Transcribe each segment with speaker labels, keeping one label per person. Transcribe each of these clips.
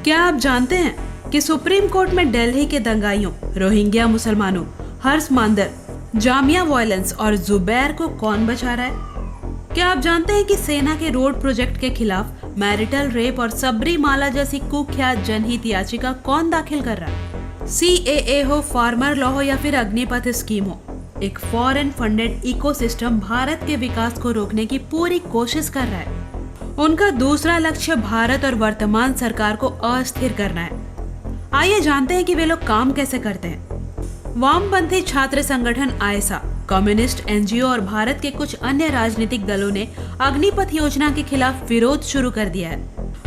Speaker 1: क्या आप जानते हैं कि सुप्रीम कोर्ट में दिल्ली के दंगाइयों, रोहिंग्या मुसलमानों, हर्ष मांदर, जामिया वायलेंस और जुबैर को कौन बचा रहा है? क्या आप जानते हैं कि सेना के रोड प्रोजेक्ट के खिलाफ मैरिटल रेप और सबरीमाला जैसी कुख्यात जनहित याचिका कौन दाखिल कर रहा है? CAA हो, फार्मर लॉ हो या फिर अग्निपथ स्कीम हो, एक फॉरेन फंडेड इकोसिस्टम भारत के विकास को रोकने की पूरी कोशिश कर रहा है। उनका दूसरा लक्ष्य भारत और वर्तमान सरकार को अस्थिर करना है। आइए जानते हैं कि वे लोग काम कैसे करते हैं। वामपंथी छात्र संगठन आयसा, कम्युनिस्ट NGO और भारत के कुछ अन्य राजनीतिक दलों ने अग्निपथ योजना के खिलाफ विरोध शुरू कर दिया है।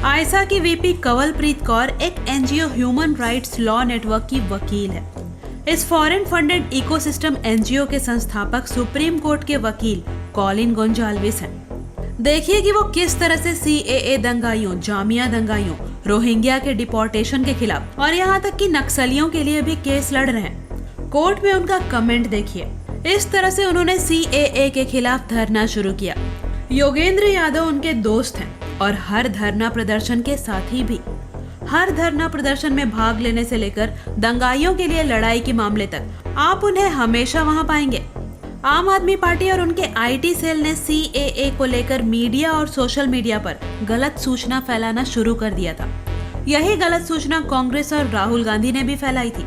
Speaker 1: आयसा की VP कंवलप्रीत कौर एक NGO human rights law network की वकील है। इस फॉरेन फंडेड इकोसिस्टम NGO के संस्थापक सुप्रीम कोर्ट के वकील कॉलिन गोंजाल्विस हैं। देखिए कि वो किस तरह से CAA दंगाइयों, जामिया दंगाइयों, रोहिंग्या के डिपोर्टेशन के खिलाफ और यहाँ तक कि नक्सलियों के लिए भी केस लड़ रहे हैं। कोर्ट में उनका कमेंट देखिए। इस तरह से उन्होंने CAA के खिलाफ धरना शुरू किया। योगेंद्र यादव उनके दोस्त हैं और हर धरना प्रदर्शन के साथी भी। हर धरना प्रदर्शन में भाग लेने से लेकर दंगाइयों के लिए लड़ाई के मामले तक आप उन्हें हमेशा वहां पाएंगे। आम आदमी पार्टी और उनके IT सेल ने CAA को लेकर मीडिया और सोशल मीडिया पर गलत सूचना फैलाना शुरू कर दिया था। यही गलत सूचना कांग्रेस और राहुल गांधी ने भी फैलाई थी।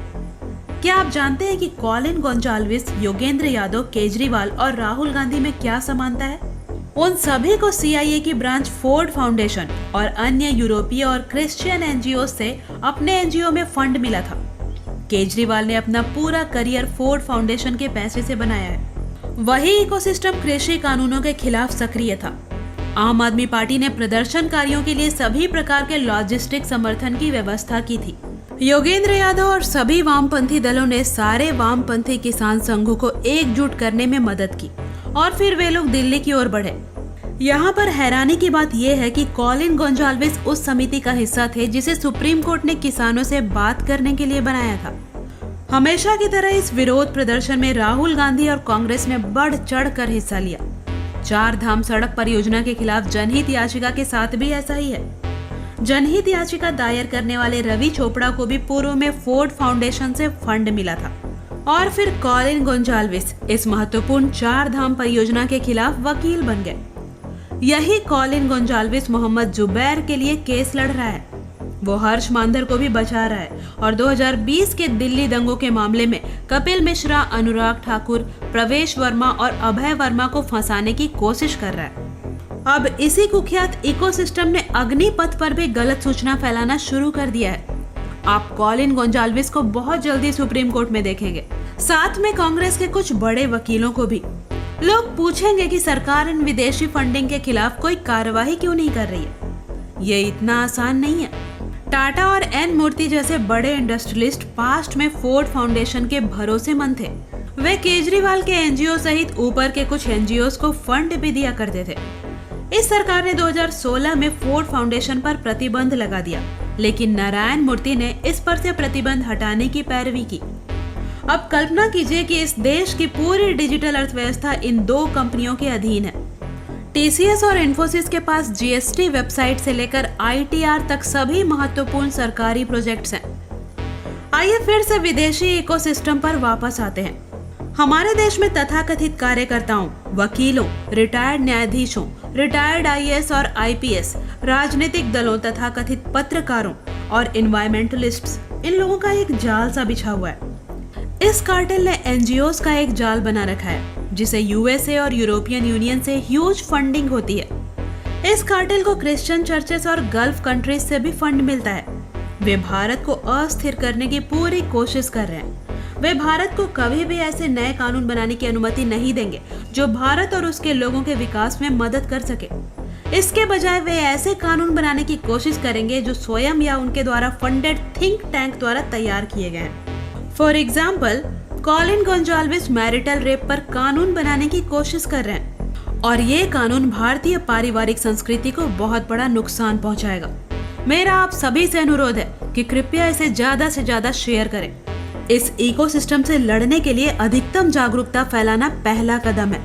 Speaker 1: क्या आप जानते हैं कि कॉलिन गोंजाल्विस, योगेंद्र यादव, केजरीवाल और राहुल गांधी में क्या समानता है? उन सभी को CIA की ब्रांच फोर्ड फाउंडेशन और अन्य यूरोपीय और क्रिश्चियन NGO से अपने NGO में फंड मिला था। केजरीवाल ने अपना पूरा करियर फोर्ड फाउंडेशन के पैसे से बनाया है। वही इकोसिस्टम कृषि कानूनों के खिलाफ सक्रिय था। आम आदमी पार्टी ने प्रदर्शनकारियों के लिए सभी प्रकार के लॉजिस्टिक समर्थन की व्यवस्था की थी। योगेंद्र यादव और सभी वामपंथी दलों ने सारे वामपंथी किसान संघों को एकजुट करने में मदद की और फिर वे लोग दिल्ली की ओर बढ़े। यहाँ पर हैरानी की बात यह है कि कॉलिन गोंजाल्विस उस समिति का हिस्सा थे जिसे सुप्रीम कोर्ट ने किसानों से बात करने के लिए बनाया था। हमेशा की तरह इस विरोध प्रदर्शन में राहुल गांधी और कांग्रेस ने बढ़ चढ़ कर हिस्सा लिया। 4 धाम सड़क परियोजना के खिलाफ जनहित याचिका के साथ भी ऐसा ही है। जनहित याचिका दायर करने वाले रवि चोपड़ा को भी पूर्व में फोर्ड फाउंडेशन से फंड मिला था और फिर कॉलिन गोंजाल्विस इस महत्वपूर्ण 4 धाम परियोजना के खिलाफ वकील बन गए। यही कॉलिन गोंजाल्विस मोहम्मद जुबैर के लिए केस लड़ रहा है। वो हर्ष मांदर को भी बचा रहा है और 2020 के दिल्ली दंगों के मामले में कपिल मिश्रा, अनुराग ठाकुर, प्रवेश वर्मा और अभय वर्मा को फंसाने की कोशिश कर रहा है। अब इसी कुख्यात इकोसिस्टम ने अग्निपथ पर भी गलत सूचना फैलाना शुरू कर दिया है। आप कॉलिन गोंजाल्विस को बहुत जल्दी सुप्रीम कोर्ट में देखेंगे, साथ में कांग्रेस के कुछ बड़े वकीलों को भी। लोग पूछेंगे कि सरकार इन विदेशी फंडिंग के खिलाफ कोई कार्यवाही क्यों नहीं कर रही है। ये इतना आसान नहीं है। टाटा और N मूर्ति जैसे बड़े इंडस्ट्रियलिस्ट पास्ट में फोर्ड फाउंडेशन के भरोसेमंद थे। वे केजरीवाल के NGO सहित ऊपर के कुछ NGOs को फंड भी दिया करते थे। इस सरकार ने 2016 में फोर्ड फाउंडेशन पर प्रतिबंध लगा दिया, लेकिन नारायण मूर्ति ने इस पर से प्रतिबंध हटाने की पैरवी की। अब कल्पना कीजिए कि इस देश की पूरी डिजिटल अर्थव्यवस्था इन 2 कंपनियों के अधीन है। TCS और इन्फोसिस के पास GST वेबसाइट से लेकर ITR तक सभी महत्वपूर्ण सरकारी प्रोजेक्ट्स हैं। आइए फिर से विदेशी इकोसिस्टम पर वापस आते हैं। हमारे देश में तथाकथित कार्यकर्ताओं, वकीलों, रिटायर्ड न्यायाधीशों, रिटायर्ड IAS और IPS, राजनीतिक दलों, तथाकथित पत्रकारों और इन्वायरमेंटलिस्ट्स, इन लोगों का एक जाल सा बिछा हुआ है। इस कार्टेल ने NGOs का एक जाल बना रखा है जिसे USA और यूरोपियन यूनियन से ह्यूज फंडिंग होती है। इस कार्टेल को क्रिश्चियन चर्चेस और गल्फ कंट्रीज से भी फंड मिलता है। वे भारत को अस्थिर करने की पूरी कोशिश कर रहे हैं। वे भारत को कभी भी ऐसे नए कानून बनाने की अनुमति नहीं देंगे जो भारत और उसके लोगों के विकास में मदद कर सके। इसके बजाय वे ऐसे कानून बनाने की कोशिश करेंगे जो स्वयं या उनके द्वारा फंडेड थिंक टैंक द्वारा तैयार किए गए हैं। For example, Colin Gonsalves marital rape पर कानून बनाने की कोशिश कर रहे हैं और ये कानून भारतीय पारिवारिक संस्कृति को बहुत बड़ा नुकसान पहुंचाएगा। मेरा आप सभी से अनुरोध है कि कृपया इसे ज्यादा से ज्यादा शेयर करें। इस इकोसिस्टम से लड़ने के लिए अधिकतम जागरूकता फैलाना पहला कदम है।